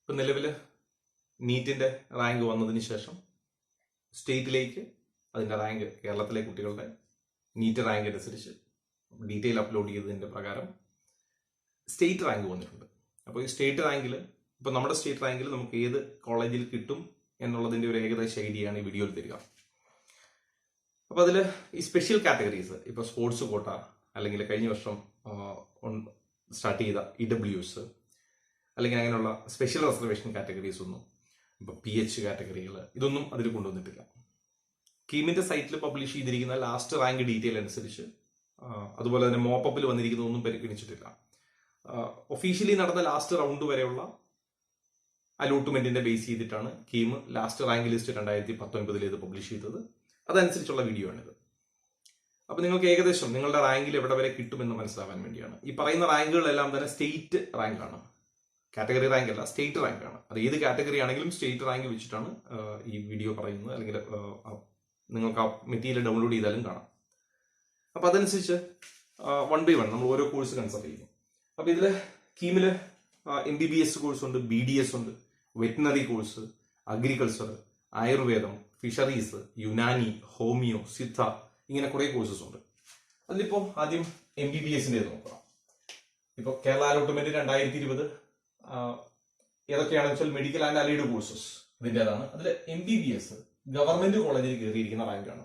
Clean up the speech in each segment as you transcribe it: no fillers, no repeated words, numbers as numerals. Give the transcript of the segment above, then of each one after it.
ഇപ്പം നിലവിൽ നീറ്റിൻ്റെ റാങ്ക് വന്നതിന് ശേഷം സ്റ്റേറ്റിലേക്ക് അതിൻ്റെ റാങ്ക് കേരളത്തിലെ കുട്ടികളുടെ നീറ്റ് റാങ്ക് അനുസരിച്ച് ഡീറ്റെയിൽ അപ്ലോഡ് ചെയ്തതിൻ്റെ പ്രകാരം സ്റ്റേറ്റ് റാങ്ക് വന്നിട്ടുണ്ട്. അപ്പോൾ ഈ സ്റ്റേറ്റ് റാങ്കിൽ ഇപ്പോൾ നമ്മുടെ സ്റ്റേറ്റ് റാങ്കിൽ നമുക്ക് ഏത് കോളേജിൽ കിട്ടും എന്നുള്ളതിൻ്റെ ഒരു ഏകദേശ ഐഡിയയാണ് ഈ വീഡിയോയിൽ തരിക. അപ്പോൾ അതിൽ ഈ സ്പെഷ്യൽ കാറ്റഗറീസ്, ഇപ്പോൾ സ്പോർട്സ് കോട്ട അല്ലെങ്കിൽ കഴിഞ്ഞ വർഷം സ്റ്റാർട്ട് ചെയ്ത EWS അല്ലെങ്കിൽ അങ്ങനെയുള്ള സ്പെഷ്യൽ റിസർവേഷൻ കാറ്റഗറീസ് ഒന്നും ഇപ്പോൾ PH കാറ്റഗറികൾ ഇതൊന്നും അതിൽ കൊണ്ടുവന്നിട്ടില്ല. കീമിൻ്റെ സൈറ്റിൽ പബ്ലിഷ് ചെയ്തിരിക്കുന്ന ലാസ്റ്റ് റാങ്ക് ഡീറ്റെയിൽ അനുസരിച്ച് അതുപോലെ തന്നെ മോപ്പപ്പിൽ വന്നിരിക്കുന്നതൊന്നും പരിഗണിച്ചിട്ടില്ല. ഒഫീഷ്യലി നടന്ന ലാസ്റ്റ് റൗണ്ട് വരെയുള്ള അലോട്ട്മെന്റിന്റെ ബേസ് ചെയ്തിട്ടാണ് കീം ലാസ്റ്റ് റാങ്ക് ലിസ്റ്റ് 2019 ഇത് പബ്ലിഷ് ചെയ്തത്. അതനുസരിച്ചുള്ള വീഡിയോ ആണിത്. അപ്പൊ നിങ്ങൾക്ക് ഏകദേശം നിങ്ങളുടെ റാങ്കിൽ എവിടെ വരെ കിട്ടുമെന്ന് മനസ്സിലാവാൻ വേണ്ടിയാണ്. ഈ പറയുന്ന റാങ്കുകളെല്ലാം തന്നെ സ്റ്റേറ്റ് റാങ്കാണ്, കാറ്റഗറി റാങ്ക് അല്ല, സ്റ്റേറ്റ് റാങ്കാണ്. അത് ഏത് കാറ്റഗറി ആണെങ്കിലും സ്റ്റേറ്റ് റാങ്ക് വെച്ചിട്ടാണ് ഈ വീഡിയോ പറയുന്നത്. അല്ലെങ്കിൽ നിങ്ങൾക്ക് ആ മെറ്റീരിയൽ ഡൗൺലോഡ് ചെയ്താലും കാണാം. അപ്പൊ അതനുസരിച്ച് 1 by 1 നമ്മൾ ഓരോ കോഴ്സ് കൺസിഡർ ചെയ്യുന്നു. അപ്പൊ ഇതില് കീമില് MBBS കോഴ്സ് ഉണ്ട്, BDS ഉണ്ട്, വെറ്റിനറി കോഴ്സ്, അഗ്രികൾച്ചർ, ആയുർവേദം, ഫിഷറീസ്, യുനാനി, ഹോമിയോ, സിദ്ധ, ഇങ്ങനെ കുറെ കോഴ്സസ് ഉണ്ട്. അതിലിപ്പോ ആദ്യം MBBSന്റെ നോക്കാം. ഇപ്പൊ കേരള അലോട്ട്മെന്റ് 2020 ഏതൊക്കെയാണെന്ന് വെച്ചാൽ മെഡിക്കൽ ആൻഡ് അലൈഡ് കോഴ്സസ് ഇതിൻ്റെതാണ്. അതിൽ MBBS ഗവൺമെന്റ് കോളേജിൽ കയറിയിരിക്കുന്ന റാങ്കാണ്.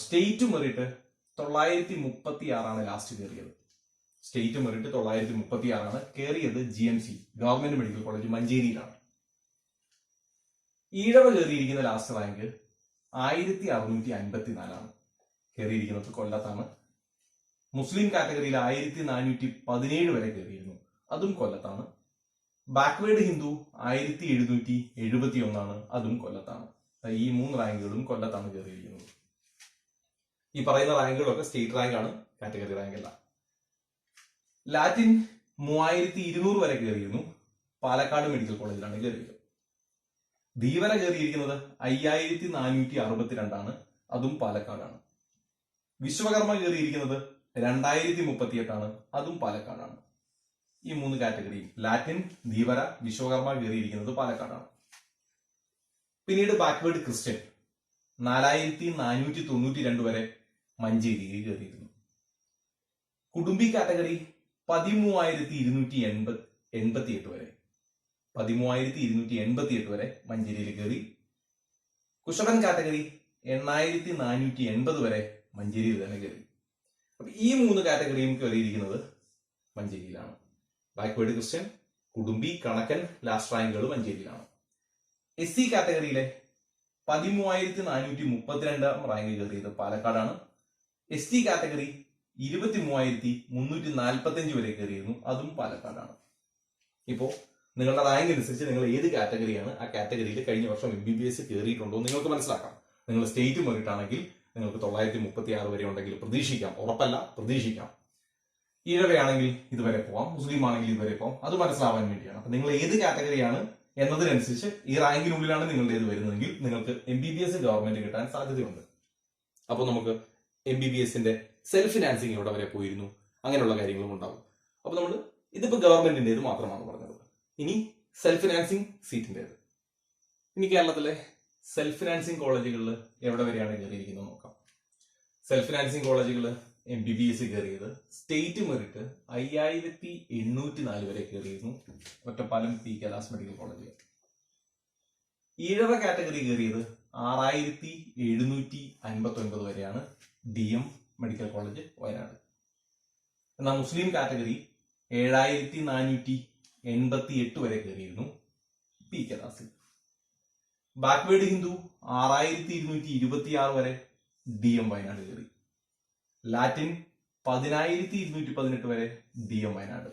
സ്റ്റേറ്റ് മെറിറ്റ് 936 ലാസ്റ്റ് കയറിയത്. സ്റ്റേറ്റ് മെറിറ്റ് 936 കയറിയത് GMC ഗവൺമെന്റ് മെഡിക്കൽ കോളേജ് മഞ്ചേരിയിലാണ്. ഈഴവ കയറിയിരിക്കുന്ന ലാസ്റ്റ് റാങ്ക് 1654 കയറിയിരിക്കുന്നത് കൊല്ലത്താണ്. മുസ്ലിം കാറ്റഗറിയിൽ 1417 വരെ കയറിയിരുന്നു, അതും കൊല്ലത്താണ്. ബാക്ക്വേർഡ് ഹിന്ദു 1771 അതും കൊല്ലത്താണ്. ഈ 3 റാങ്കുകളും കൊല്ലത്താണ് കയറിയിരിക്കുന്നത്. ഈ പറയുന്ന റാങ്കുകളൊക്കെ സ്റ്റേറ്റ് റാങ്കാണ്, കാറ്റഗറി റാങ്ക് അല്ല. ലാറ്റിൻ 3200 വരെ കയറിയിരുന്നു, പാലക്കാട് മെഡിക്കൽ കോളേജിലാണ് കയറിയത്. ധീവര കയറിയിരിക്കുന്നത് 5462 അതും പാലക്കാടാണ്. വിശ്വകർമ്മ കയറിയിരിക്കുന്നത് 2038 അതും പാലക്കാടാണ്. ഈ 3 കാറ്റഗറിയും ലാറ്റിൻ, ധീവര, വിശ്വകർമ്മ കയറിയിരിക്കുന്നത് പാലക്കാടാണ്. പിന്നീട് ബാക്ക്വേർഡ് ക്രിസ്ത്യൻ 4492 വരെ മഞ്ചേരിയിൽ കയറിയിരുന്നു. കുടുംബി കാറ്റഗറി 13288 വരെ 13288 വരെ മഞ്ചേരിയിൽ കയറി. കുശവൻ കാറ്റഗറി 8480 വരെ മഞ്ചേരിയിൽ തന്നെ കയറി. അപ്പൊ ഈ 3 കാറ്റഗറിയും കയറിയിരിക്കുന്നത് മഞ്ചേരിയിലാണ്. Backward Christian, കുടുംബി, Kanakkan last റാങ്കുകൾ മഞ്ചേരിയിലാണ്. SC കാറ്റഗറിയിലെ 13432 rank കയറിയത് പാലക്കാടാണ്. ST കാറ്റഗറി 23345 വരെ കയറിയിരുന്നു, അതും പാലക്കാടാണ്. ഇപ്പോ നിങ്ങളുടെ റാങ്ക് അനുസരിച്ച് നിങ്ങൾ ഏത് കാറ്റഗറിയാണ്, ആ കാറ്റഗറിയിൽ കഴിഞ്ഞ വർഷം MBBS കയറിയിട്ടുണ്ടോ നിങ്ങൾക്ക് മനസ്സിലാക്കാം. നിങ്ങൾ സ്റ്റേറ്റ് മെറിറ്റ് ആണെങ്കിൽ നിങ്ങൾക്ക് 936 വരെ ഉണ്ടെങ്കിൽ പ്രതീക്ഷിക്കാം, ഉറപ്പല്ല, പ്രതീക്ഷിക്കാം. ഈഴവയാണെങ്കിൽ ഇതുവരെ പോവാം, മുസ്ലിം ആണെങ്കിൽ ഇതുവരെ പോവാം. അത് മനസ്സിലാവാൻ വേണ്ടിയാണ്. അപ്പൊ നിങ്ങൾ ഏത് കാറ്റഗറിയാണ് എന്നതിനനുസരിച്ച് ഈ റാങ്കിനുള്ളിലാണ് നിങ്ങളുടെ ഏത് വരുന്നതെങ്കിൽ നിങ്ങൾക്ക് MBBS ഗവൺമെന്റ് കിട്ടാൻ സാധ്യതയുണ്ട്. അപ്പോൾ നമുക്ക് MBBSന്റെ സെൽഫ് ഫിനാൻസിങ് എവിടെ വരെ പോയിരുന്നു, അങ്ങനെയുള്ള കാര്യങ്ങളും ഉണ്ടാവും. അപ്പൊ നമ്മൾ ഇതിപ്പോ ഗവൺമെന്റിന്റേത് മാത്രമാണ് പറഞ്ഞത്. ഇനി സെൽഫ് ഫിനാൻസിങ് സീറ്റിൻ്റെത്. ഇനി കേരളത്തിലെ സെൽഫ് ഫിനാൻസിങ് കോളേജുകളിൽ എവിടെ വരെയാണ് കയറിയിരിക്കുന്നത് നോക്കാം. സെൽഫ് ഫിനാൻസിങ് കോളേജുകൾ MBBS കയറിയത് സ്റ്റേറ്റ് മെറിറ്റ് 5804 വരെ കയറിയിരുന്നു, Ottapalam P. Kalas medical college. Ezhava category കയറിയത് 6759 വരെയാണ് DM മെഡിക്കൽ കോളേജ് വയനാട്. എന്നാൽ മുസ്ലിം കാറ്റഗറി 7488 വരെ കയറിയിരുന്നു, P. കലാസ്. ബാക്ക്വേർഡ് ഹിന്ദു 6226 വരെ DM വയനാട് കയറി. ലാറ്റിൻ 10218 വരെ DM വയനാട്.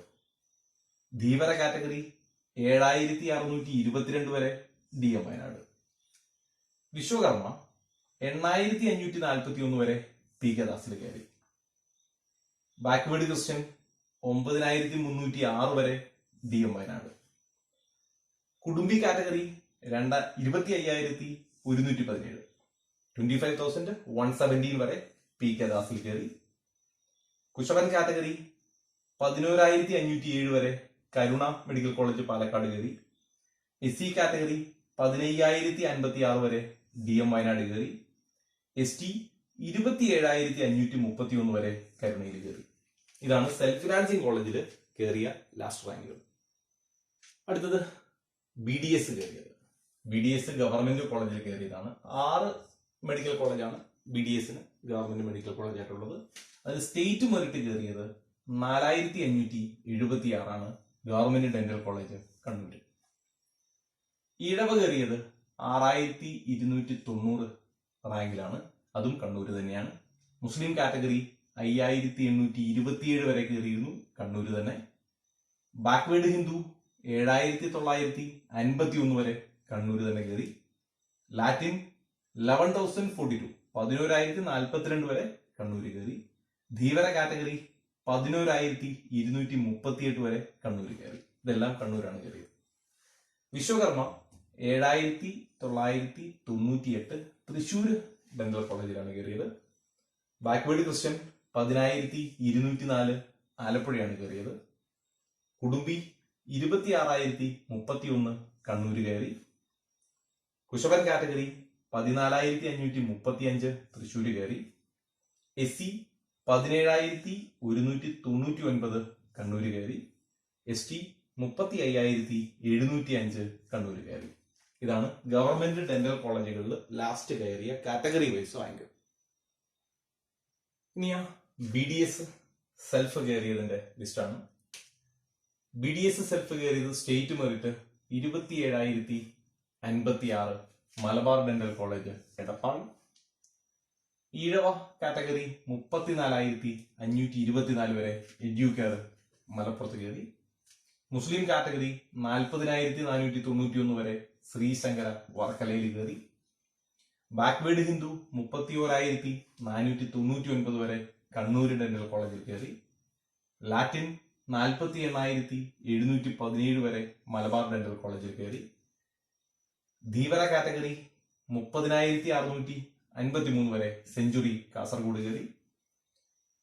ധീവര കാറ്റഗറി 7622 വരെ DM വയനാട്. വിശ്വകർമ്മ 8541 വരെ P. കലാസിൽ കയറി. ബാക്ക്വേർഡ് ക്രിസ്ത്യൻ 9306 വരെ DM വയനാട്. കുടുംബി കാറ്റഗറി 25117 25,117 വരെ P. കലാസിൽ കയറി. കുശവൻ കാറ്റഗറി 11507 വരെ കരുണ മെഡിക്കൽ കോളേജ് പാലക്കാട് കയറി. SC കാറ്റഗറി 15,056 വരെ DM വയനാട് കയറി. ST 27,531 വരെ കരുണയിൽ കയറി. ഇതാണ് സെൽഫ് ഫിനാൻസിങ് കോളേജിൽ കയറിയ ലാസ്റ്റ് റാങ്കുകൾ. അടുത്തത് BDS കയറിയത്. BDS ഗവൺമെന്റ് കോളേജിൽ കയറിയതാണ്. 6 മെഡിക്കൽ കോളേജാണ് BDSന് ഗവൺമെന്റ് മെഡിക്കൽ കോളേജായിട്ടുള്ളത്. അതിൽ സ്റ്റേറ്റ് മെറിറ്റ് കയറിയത് 4,576 government dental college Kannur. Ezhava കയറിയത് 6,290 റാങ്കിലാണ്, അതും കണ്ണൂർ തന്നെയാണ്. മുസ്ലിം കാറ്റഗറി 5,827 വരെ കയറിയിരുന്നു, കണ്ണൂർ തന്നെ. ബാക്ക്വേർഡ് ഹിന്ദു 7,951 വരെ കണ്ണൂർ തന്നെ കയറി. ലാറ്റിൻ 11,042 11,042 വരെ കണ്ണൂർ കയറി. ധീവര കാറ്റഗറി 11,238 വരെ കണ്ണൂർ കയറി. ഇതെല്ലാം കണ്ണൂരാണ് കയറിയത്. വിശ്വകർമ്മ 7,998 തൃശൂർ ഡെന്റൽ കോളേജിലാണ് കയറിയത്. ബാക്ക്വേർഡ് ക്രിസ്ത്യൻ 10,204 ആലപ്പുഴയാണ് കയറിയത്. കുടുംബി 26,031 കണ്ണൂർ കയറി. കുശവൻ കാറ്റഗറി 14,535 തൃശൂർ കയറി. SC 17,199 കണ്ണൂർ കയറി. ST 35,705 കണ്ണൂർ കയറി. ഇതാണ് ഗവൺമെന്റ് ഡെന്റൽ കോളേജുകളിൽ ലാസ്റ്റ് കയറിയ കാറ്റഗറി വൈസ് റാങ്ക്. ഇനി BDS സെൽഫ് കയറിയതിന്റെ ലിസ്റ്റാണ്. BDS സെൽഫ് കയറിയത് state merit 27,056 Malabar dental college Edappal. Ezhava category 34,524 വരെ എഡ്യൂക്കെയർ മലപ്പുറത്ത് കയറി. മുസ്ലിം കാറ്റഗറി 40,491 വരെ ശ്രീശങ്കര വർക്കലയിൽ കയറി. ബാക്ക്വേർഡ് ഹിന്ദു 31,499 വരെ കണ്ണൂർ ഡെന്റൽ കോളേജിൽ കയറി. ലാറ്റിൻ 48,717 വരെ മലബാർ ഡെന്റൽ കോളേജിൽ കയറി. ധീവര കാറ്റഗറി 30,653 വരെ സെഞ്ചുറി കാസർഗോഡ് കയറി.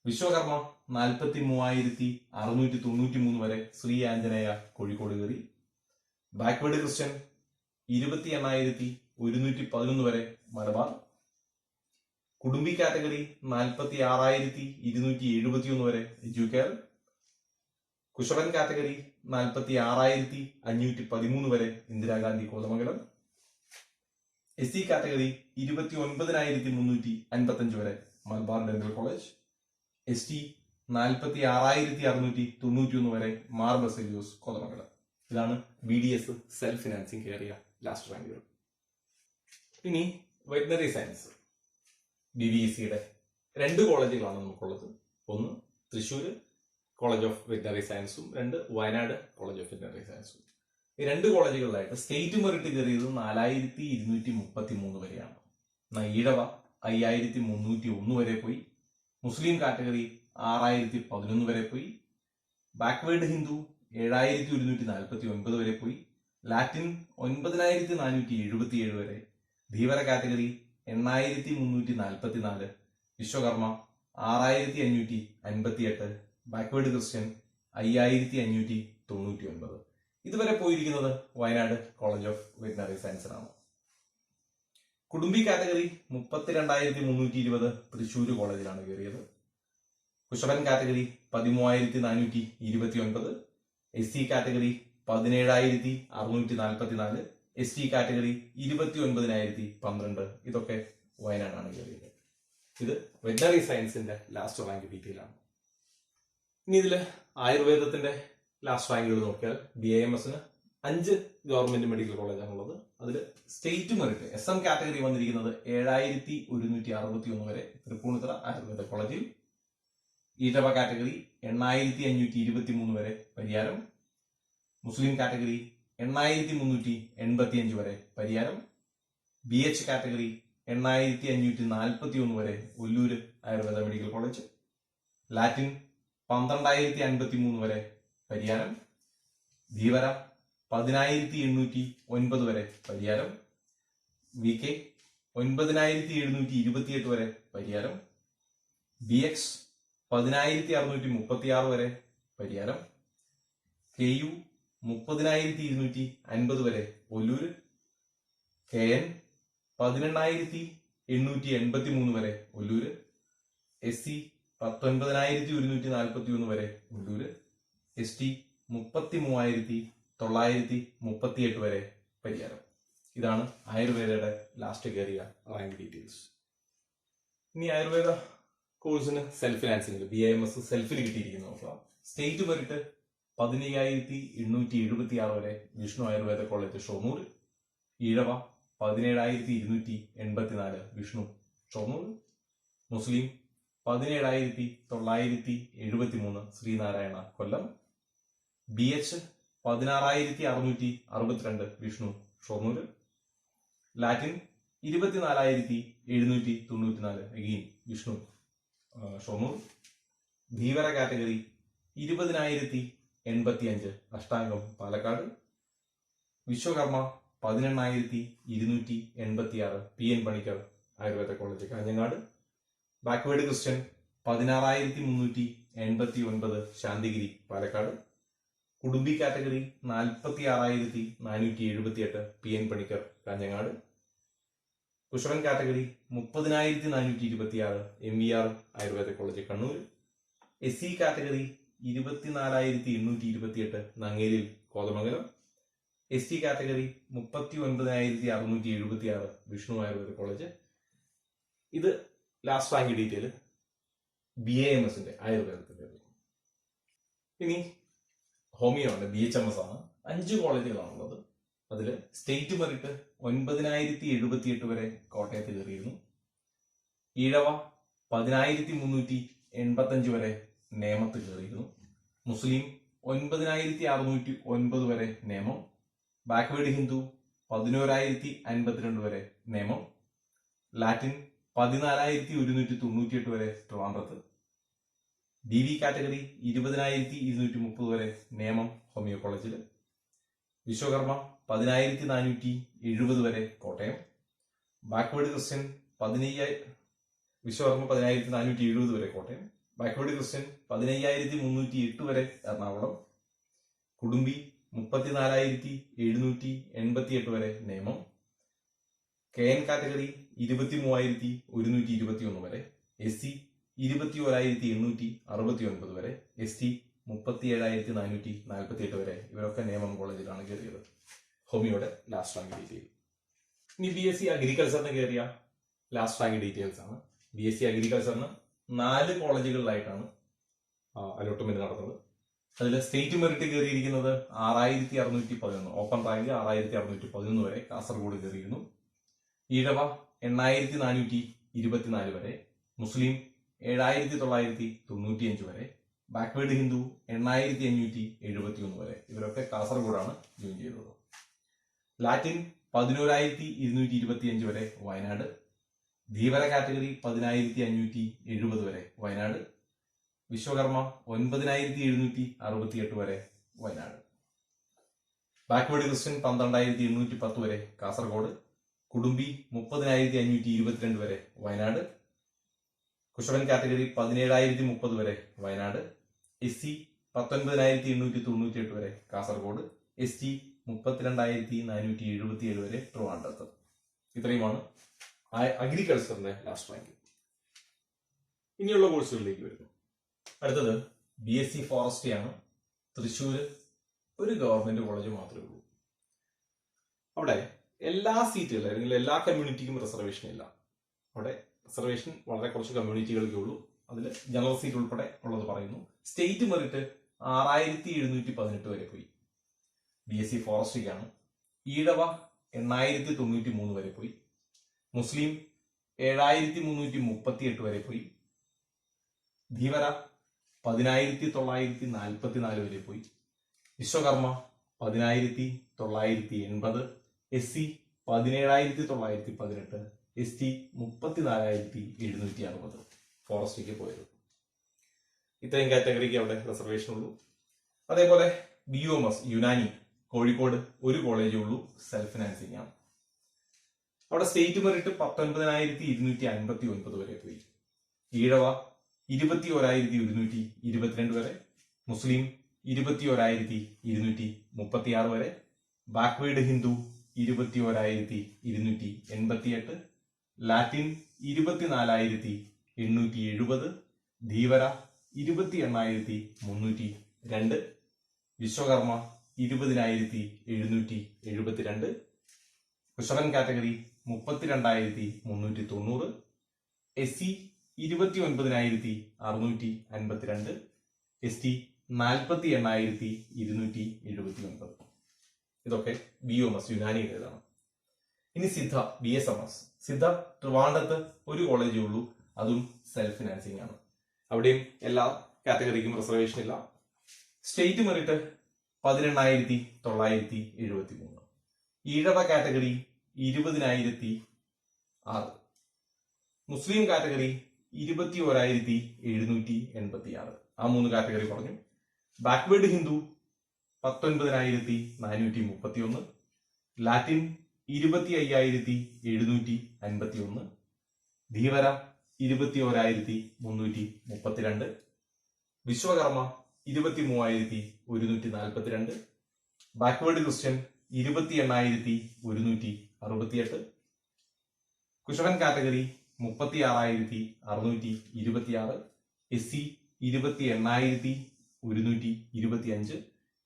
വിശ്വകർമ്മ 43,693 വരെ ശ്രീ ആഞ്ജനേയ കോഴിക്കോട് കയറി. ബാക്ക്വേർഡ് ക്രിസ്ത്യൻ 28,111 വരെ മലബാർ. കുടുംബി കാറ്റഗറി 46,271 വരെ എഡ്യൂക്കെയർ. കുശവൻ കാറ്റഗറി 46,513 വരെ ഇന്ദിരാഗാന്ധി കോതമംഗലം. SC കാറ്റഗറി 29,355 വരെ മലബാർ ഡെന്റൽ കോളേജ്. ST 46,691 വരെ മാർ ബസേലിയോസ് കോതമംഗലം. ഇതാണ് BDS സെൽഫ് ഫിനാൻസിങ് കയറിയ ലാസ്റ്റ് റാങ്കുകൾ. ഇനി വെറ്റിനറി സയൻസ് BVECയുടെ 2 കോളേജുകളാണ് നമുക്കുള്ളത്. ഒന്ന് തൃശ്ശൂർ കോളേജ് ഓഫ് വെറ്റിനറി സയൻസും 2 വയനാട് കോളേജ് ഓഫ് വെറ്റിനറി സയൻസും. ഈ 2 കോളേജുകളിലായിട്ട് സ്റ്റേറ്റ് മെറിറ്റ് കയറിയത് 4,233 വരെയാണ്. ഈഴവ 5,301 വരെ പോയി. മുസ്ലിം കാറ്റഗറി 6,011 വരെ പോയി. ബാക്ക്വേർഡ് ഹിന്ദു 7,149 വരെ പോയി. ലാറ്റിൻ 9,477 വരെ. Dheevara category 8,344. Vishwakarma 6,558. Backward Christian 5,599. ഇതുവരെ പോയിരിക്കുന്നത് വയനാട് കോളേജ് ഓഫ് വെറ്റിനറി സയൻസിനാണ്. കുടുംബി കാറ്റഗറി 32,320 തൃശ്ശൂർ കോളേജിലാണ് കയറിയത്. Kusavan category 13,429. SC category 17,644. ST category 29,012. ഇതൊക്കെ വയനാടാണ് കയറിയത്. ഇത് വെറ്റിനറി സയൻസിന്റെ ലാസ്റ്റ് റാങ്ക് ഡീറ്റെയിൽ ആണ്. ഇനി ഇതില് ആയുർവേദത്തിന്റെ ലാസ്റ്റ് റാങ്കുകൾ നോക്കിയാൽ BAMSന് 5 ഗവൺമെന്റ് മെഡിക്കൽ കോളേജാണുള്ളത്. അതിൽ സ്റ്റേറ്റ് മെറിറ്റ് SM കാറ്റഗറി വന്നിരിക്കുന്നത് 7,161 വരെ തൃപ്പൂണിത്തുറ ആയുർവേദ കോളേജിൽ. ഈഴവ കാറ്റഗറി 8,523 വരെ പരിയാരം. മുസ്ലിം കാറ്റഗറി 8,385 വരെ പരിയാരം. BH കാറ്റഗറി 8,541 വരെ Ollur Ayurveda medical college. Latin 12,053 വരെ പരിയാരം. ധീവര 10,809 വരെ പരിയാരം. VK 9,728 വരെ പരിയാരം. BX 10,636 വരെ പരിയാരം. KU 30,250 വരെ ഒല്ലൂര്. KN 18,883 വരെ ഒല്ലൂര്. SC 19,141 വരെ ഒല്ലൂര്. ST 33,938 വരെ പരിയാരം. ഇതാണ് ആയുർവേദയുടെ ലാസ്റ്റ് കയറിയ റാങ്ക് ഡീറ്റെയിൽസ്. ഇനി ആയുർവേദ കോഴ്സിന് സെൽഫ് ഫിനാൻസിംഗിൽ BAMS സെൽഫിൽ കിട്ടിയിരിക്കുന്നു നോക്കാം. സ്റ്റേറ്റ് മെറിറ്റ് 15,876 വരെ വിഷ്ണു ആയുർവേദ കോളേജ് ഷൊർണൂർ. ഈഴവ 17,284 വിഷ്ണു ഷൊർണൂർ. മുസ്ലിം 17,973 Sreenarayana Kollam. BH 16,662 Vishnu Shoranur. Latin 24,794 again Vishnu Shoranur. Dheevara category 20,085 Ashtangam Palakkad. Vishwakarma 18,286 PN Panicker Ayurveda college Kanhangad. Backward Christian 16,389 Santhigiri Palakkad. Kudumbi category 46,478 PN Panicker Kanhangad. Kusavan category 30,426 MER Ayurveda college Kannur. SC category 24,828 Nangelil Kothamangalam. ST category 39,676 Vishnu Ayurveda college. ഇത് ലാസ്റ്റ് റാങ്ക് ഡീറ്റെയിൽ BAMSന്റെ ആയുർവേദത്തിന്റെ. ഇനി ഹോമിയോ ആണ്, BHMS ആണ്. 5 കോളേജുകളാണുള്ളത്. അതിൽ സ്റ്റേറ്റ് മെറിറ്റ് 9,078 വരെ കോട്ടയത്ത് കയറിയിരുന്നു. ഈഴവ 10,385 വരെ നേമത്ത് കയറിയിരുന്നു. മുസ്ലിം 9,609 വരെ നേമം. ബാക്ക്വേർഡ് ഹിന്ദു 11,052 വരെ നേമം. ലാറ്റിൻ 14,198 വരെ ട്രിവാൻഡ്രത്ത്. DV കാറ്റഗറി 20,230 വരെ നേമം ഹോമിയോ കോളേജിൽ. വിശ്വകർമ്മ 10,470 വരെ കോട്ടയം. ബാക്ക്വേർഡ് ക്രിസ്ത്യൻ വിശ്വകർമ്മ 10,470 വരെ കോട്ടയം. ബാക്ക്വേർഡ് ക്രിസ്ത്യൻ 15,308 വരെ എറണാകുളം. കുടുംബി 34,788 വരെ നേമം. KN കാറ്റഗറി 23,121 വരെ. SC 21,869 വരെ. ST 37,448 വരെ. ഇവരൊക്കെ നേമം കോളേജിലാണ് കയറിയത്. ഹോമിയോയുടെ ലാസ്റ്റ് റാങ്ക് ഡീറ്റെയിൽ. ഇനി BSc അഗ്രികൾച്ചറിന് കയറിയ ലാസ്റ്റ് റാങ്ക് ഡീറ്റെയിൽസ് ആണ്. BSc അഗ്രികൾച്ചറിന് 4 കോളേജുകളിലായിട്ടാണ് അലോട്ട്മെന്റ് നടന്നത്. അതിൽ സ്റ്റേറ്റ് മെറിറ്റ് കയറിയിരിക്കുന്നത് 6,611, ഓപ്പൺ റാങ്ക് 6,611 വരെ കാസർഗോഡ് കയറിയിരുന്നു. ഈഴവ 8,424 വരെ. മുസ്ലിം 7,995 വരെ. ബാക്ക്വേർഡ് ഹിന്ദു 8,571 വരെ. ഇവരൊക്കെ കാസർഗോഡാണ് ജോയിൻ ചെയ്തത്. ലാറ്റിൻ 11,225 വരെ വയനാട്. ധീവര കാറ്റഗറി 10,570 വരെ വയനാട്. വിശ്വകർമ്മ 9,768 വരെ വയനാട്. ബാക്ക്വേർഡ് ക്രിസ്ത്യൻ 12,810 വരെ കാസർഗോഡ്. കുടുംബി 30,522 വരെ വയനാട്. കുശവൻ കാറ്റഗറി 17,030 വരെ വയനാട്. SC 19,898 വരെ കാസർഗോഡ്. ST 32,477 വരെ ട്രിവാൻഡ്രത്ത്. ഇത്രയുമാണ് അഗ്രികൾച്ചറിന്റെ ലാസ്റ്റ് റാങ്ക്. ഇനിയുള്ള കോഴ്സുകളിലേക്ക് വരുന്നു. അടുത്തത് BSc ഫോറസ്ട്രി ആണ്. തൃശ്ശൂര് ഒരു ഗവൺമെന്റ് കോളേജ് മാത്രമേ ഉള്ളൂ. അവിടെ എല്ലാ സീറ്റുകളും അല്ലെങ്കിൽ എല്ലാ കമ്മ്യൂണിറ്റിക്കും റിസർവേഷൻ ഇല്ല. അവിടെ റിസർവേഷൻ വളരെ കുറച്ച് കമ്മ്യൂണിറ്റികൾക്കേ ഉള്ളൂ. അതിൽ ജനറൽ സീറ്റ് ഉൾപ്പെടെ ഉള്ളത് പറയുന്നു. സ്റ്റേറ്റ് മെറിറ്റ് 6,718 വരെ പോയി BSc ഫോറസ്ട്രിക്കാണ്. ഈഴവ 8,093 വരെ പോയി. മുസ്ലിം 7,338 വരെ പോയി. ധീവര 10,944 വരെ പോയി. വിശ്വകർമ്മ 10,980. SC 17,918. ST 34,760 ഫോറസ്ട്രിക്ക് പോയത്. ഇത്രയും കാറ്റഗറിക്ക് അവിടെ റിസർവേഷൻ ഉള്ളൂ. അതേപോലെ BUMS യുനാനി കോഴിക്കോട് ഒരു കോളേജേ ഉള്ളൂ, സെൽഫ് ഫിനാൻസിംഗ് ആണ്. അവിടെ സ്റ്റേറ്റ് മെറിറ്റ് 19,259 വരെ പോയി. ഈഴവ 21,122 വരെ. മുസ്ലിം 21,236 വരെ, backward Hindu 21,288, Latin 24,870, Dheevara 28,302, Vishwakarma 20,772, Kusavan category 32,390, SC 29,652, ST 48,279. ഇതൊക്കെ BOMS യുനാനിയുടേതാണ്. ഇനി സിദ്ധ BSMS. സിദ്ധ ട്രിവാൻഡ്രത്ത് ഒരു കോളേജേ ഉള്ളൂ, അതും സെൽഫ് ഫിനാൻസിങ് ആണ്. അവിടെയും എല്ലാ കാറ്റഗറിക്കും റിസർവേഷൻ ഇല്ല. State merit 18,973. ഈഴവ കാറ്റഗറി 20,006. മുസ്ലിം കാറ്റഗറി 21,786. ആ 3 കാറ്റഗറി പറഞ്ഞു. Backward Hindu 19,431, Latin 25,751, Dheevara 21,332, Vishwakarma 23,142, backward Christian 28,168, Kusavan category 36,626, SC 28,125,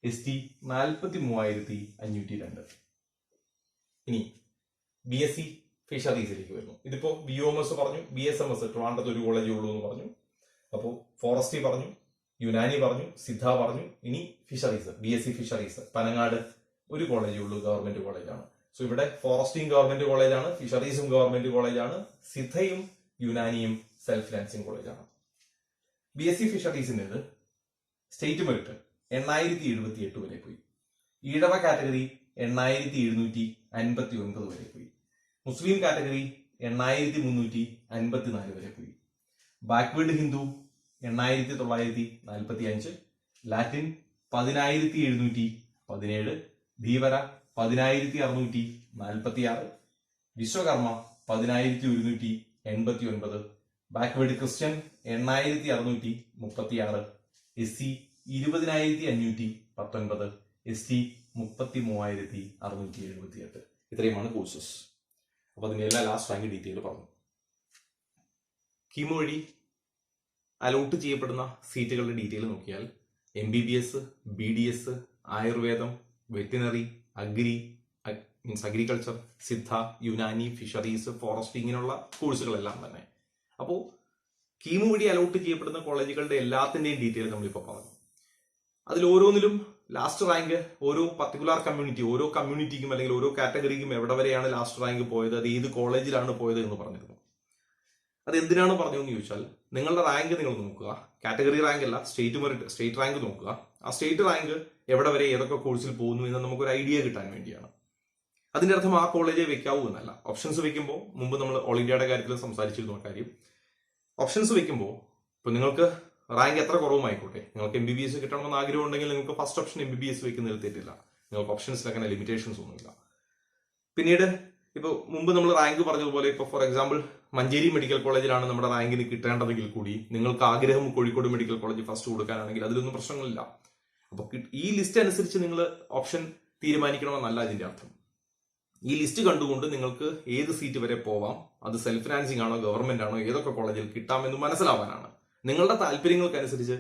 ST 43,502. ഇനി BSc ഫിഷറീസിലേക്ക് വരുന്നു. ഇതിപ്പോ BOMS പറഞ്ഞു, BSMS ട്രിവാൻഡ്രത്ത് ഒരു കോളേജേ ഉള്ളൂ എന്ന് പറഞ്ഞു. അപ്പോൾ ഫോറസ്ട്രി പറഞ്ഞു, യുനാനി പറഞ്ഞു, സിദ്ധ പറഞ്ഞു. ഇനി ഫിഷറീസ്, BSc ഫിഷറീസ് പനങ്ങാട് ഒരു കോളേജേ ഉള്ളൂ, ഗവൺമെന്റ് കോളേജാണ്. സോ ഇവിടെ ഫോറസ്ട്രിയും ഗവൺമെന്റ് കോളേജാണ്, ഫിഷറീസും ഗവൺമെന്റ് കോളേജാണ്, സിദ്ധയും യുനാനിയും സെൽഫ് ഫിനാൻസിങ് കോളേജാണ്. BSc ഫിഷറീസിൻ്റെത് സ്റ്റേറ്റ് മെറിറ്റ് 8,078 വരെ പോയി. ഈഴവ കാറ്റഗറി 8,759 വരെ പോയി. മുസ്ലിം കാറ്റഗറി 8,354 വരെ പോയി. Backward Hindu 8,945, Latin 10,717, Dheevara 10,646, Vishwakarma 10,189, backward Christian 8,636, SC 20,519, ST 33,678. ഇത്രയുമാണ് കോഴ്സസ്. അപ്പൊ അതിന്റെ എല്ലാ ലാസ്റ്റ് റാങ്ക് ഡീറ്റെയിൽ പറഞ്ഞു. കീമോ വഴി അലോട്ട് ചെയ്യപ്പെടുന്ന സീറ്റുകളുടെ ഡീറ്റെയിൽ നോക്കിയാൽ MBBS, BDS, ആയുർവേദം, veterinary, agriculture, Siddha, Unani, fisheries, forestry ഇങ്ങനെയുള്ള കോഴ്സുകളെല്ലാം തന്നെ. അപ്പോൾ കീമോ വഴി അലോട്ട് ചെയ്യപ്പെടുന്ന കോളേജുകളുടെ എല്ലാത്തിന്റെയും ഡീറ്റെയിൽ നമ്മളിപ്പോൾ പറഞ്ഞു. അതിൽ ഓരോന്നിലും ലാസ്റ്റ് റാങ്ക് ഓരോ പർട്ടിക്കുലർ കമ്മ്യൂണിറ്റി, ഓരോ കമ്മ്യൂണിറ്റിക്കും അല്ലെങ്കിൽ ഓരോ കാറ്റഗറിക്കും എവിടെ വരെയാണ് ലാസ്റ്റ് റാങ്ക് പോയത്, അത് ഏത് കോളേജിലാണ് പോയത് എന്ന് പറഞ്ഞിരുന്നു. അത് എന്തിനാണ് പറഞ്ഞതെന്ന് ചോദിച്ചാൽ, നിങ്ങളുടെ റാങ്ക് നിങ്ങൾ നോക്കുക, കാറ്റഗറി റാങ്ക് അല്ല, സ്റ്റേറ്റ് റാങ്ക് നോക്കുക. ആ സ്റ്റേറ്റ് റാങ്ക് എവിടെ വരെ ഏതൊക്കെ കോഴ്സിൽ പോകുന്നു എന്ന് നമുക്കൊരു ഐഡിയ കിട്ടാൻ വേണ്ടിയാണ്. അതിന്റെ അർത്ഥം ആ കോളേജേ വെക്കാവൂ എന്നല്ല. ഓപ്ഷൻസ് വെക്കുമ്പോൾ, മുമ്പ് നമ്മൾ ഓൾ ഇന്ത്യയുടെ കാര്യത്തിൽ സംസാരിച്ചിരുന്ന കാര്യം, ഓപ്ഷൻസ് വെക്കുമ്പോൾ ഇപ്പൊ നിങ്ങൾക്ക് റാങ്ക് എത്ര കുറവുമായിക്കോട്ടെ, നിങ്ങൾക്ക് MBBS കിട്ടണമെന്ന് ആഗ്രഹം ഉണ്ടെങ്കിൽ നിങ്ങൾക്ക് ഫസ്റ്റ് ഓപ്ഷൻ MBBS വെക്കുന്നതിൽ തെറ്റില്ല. നിങ്ങൾക്ക് ഓപ്ഷൻസിൽ അങ്ങനെ ലിമിറ്റേഷൻസ് ഒന്നുമില്ല. പിന്നീട് ഇപ്പൊ മുമ്പ് നമ്മൾ റാങ്ക് പറഞ്ഞതുപോലെ, ഇപ്പൊ ഫോർ എക്സാമ്പിൾ മഞ്ചേരി മെഡിക്കൽ കോളേജിലാണ് നമ്മുടെ റാങ്കിന് കിട്ടേണ്ടതെങ്കിൽ കൂടി നിങ്ങൾക്ക് ആഗ്രഹം കോഴിക്കോട് മെഡിക്കൽ കോളേജ് ഫസ്റ്റ് കൊടുക്കാനാണെങ്കിൽ അതിലൊന്നും പ്രശ്നങ്ങളില്ല. അപ്പൊ ഈ ലിസ്റ്റ് അനുസരിച്ച് നിങ്ങൾ ഓപ്ഷൻ തീരുമാനിക്കണമെന്നല്ല ഇതിന്റെ അർത്ഥം. ഈ ലിസ്റ്റ് കണ്ടുകൊണ്ട് നിങ്ങൾക്ക് ഏത് സീറ്റ് വരെ പോവാം, അത് സെൽഫ് ഫിനാൻസിങ് ആണോ ഗവൺമെന്റ് ആണോ ഏതൊക്കെ കോളേജിൽ കിട്ടാമെന്ന് മനസ്സിലാവാനാണ്. നിങ്ങളുടെ താല്പര്യങ്ങൾക്കനുസരിച്ച്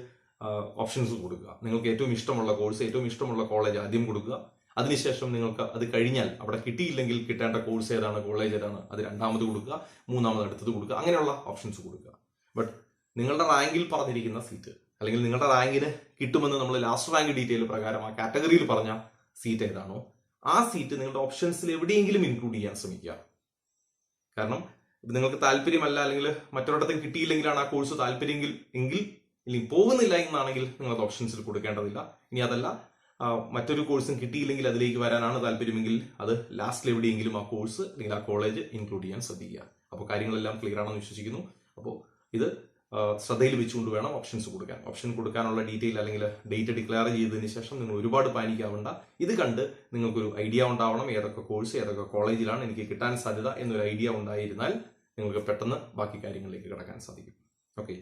ഓപ്ഷൻസ് കൊടുക്കുക. നിങ്ങൾക്ക് ഏറ്റവും ഇഷ്ടമുള്ള കോഴ്സ്, ഏറ്റവും ഇഷ്ടമുള്ള കോളേജ് ആദ്യം കൊടുക്കുക. അതിനുശേഷം നിങ്ങൾക്ക് അത് കഴിഞ്ഞാൽ അവിടെ കിട്ടിയില്ലെങ്കിൽ കിട്ടേണ്ട കോഴ്സ് ഏതാണ്, കോളേജ് ഏതാണ്, അത് രണ്ടാമത് കൊടുക്കുക, മൂന്നാമത് അടുത്തത് കൊടുക്കുക, അങ്ങനെയുള്ള ഓപ്ഷൻസ് കൊടുക്കുക. ബട്ട് നിങ്ങളുടെ റാങ്കിൽ പറഞ്ഞിരിക്കുന്ന സീറ്റ് അല്ലെങ്കിൽ നിങ്ങളുടെ റാങ്കിന് കിട്ടുമെന്ന് നമ്മൾ ലാസ്റ്റ് റാങ്ക് ഡീറ്റെയിൽ പ്രകാരം ആ കാറ്റഗറിയിൽ പറഞ്ഞ സീറ്റ് ഏതാണോ ആ സീറ്റ് നിങ്ങളുടെ ഓപ്ഷൻസിൽ എവിടെയെങ്കിലും ഇൻക്ലൂഡ് ചെയ്യാൻ ശ്രമിക്കുക. കാരണം നിങ്ങൾക്ക് താല്പര്യമല്ല അല്ലെങ്കിൽ മറ്റൊരിടത്തും കിട്ടിയില്ലെങ്കിലാണ് ആ കോഴ്സ് താല്പര്യമെങ്കിൽ ഇല്ലെങ്കിൽ പോകുന്നില്ല എന്നാണെങ്കിൽ നിങ്ങളത് ഓപ്ഷൻസിൽ കൊടുക്കേണ്ടതില്ല. ഇനി അതല്ല, മറ്റൊരു കോഴ്സും കിട്ടിയില്ലെങ്കിൽ അതിലേക്ക് വരാനാണ് താല്പര്യമെങ്കിൽ അത് ലാസ്റ്റിൽ എവിടെയെങ്കിലും ആ കോഴ്സ് അല്ലെങ്കിൽ ആ കോളേജ് ഇൻക്ലൂഡ് ചെയ്യാൻ ശ്രദ്ധിക്കുക. അപ്പോൾ കാര്യങ്ങളെല്ലാം ക്ലിയർ ആണെന്ന് വിശ്വസിക്കുന്നു. അപ്പോൾ ഇത് ശ്രദ്ധയിൽ വെച്ചുകൊണ്ട് വേണം ഓപ്ഷൻസ് കൊടുക്കാൻ. ഓപ്ഷൻ കൊടുക്കാനുള്ള ഡീറ്റെയിൽ അല്ലെങ്കിൽ ഡേറ്റ് ഡിക്ലെയർ ചെയ്തതിന് ശേഷം നിങ്ങൾ ഒരുപാട് പാനിക്കാവേണ്ട. ഇത് കണ്ട് നിങ്ങൾക്കൊരു ഐഡിയ ഉണ്ടാവണം, ഏതൊക്കെ കോഴ്സ് ഏതൊക്കെ കോളേജിലാണ് എനിക്ക് കിട്ടാൻ സാധ്യത എന്നൊരു ഐഡിയ ഉണ്ടായിരുന്നാൽ നിങ്ങൾക്ക് പെട്ടെന്ന് ബാക്കി കാര്യങ്ങളിലേക്ക് കടക്കാൻ സാധിക്കും. ഓക്കെ.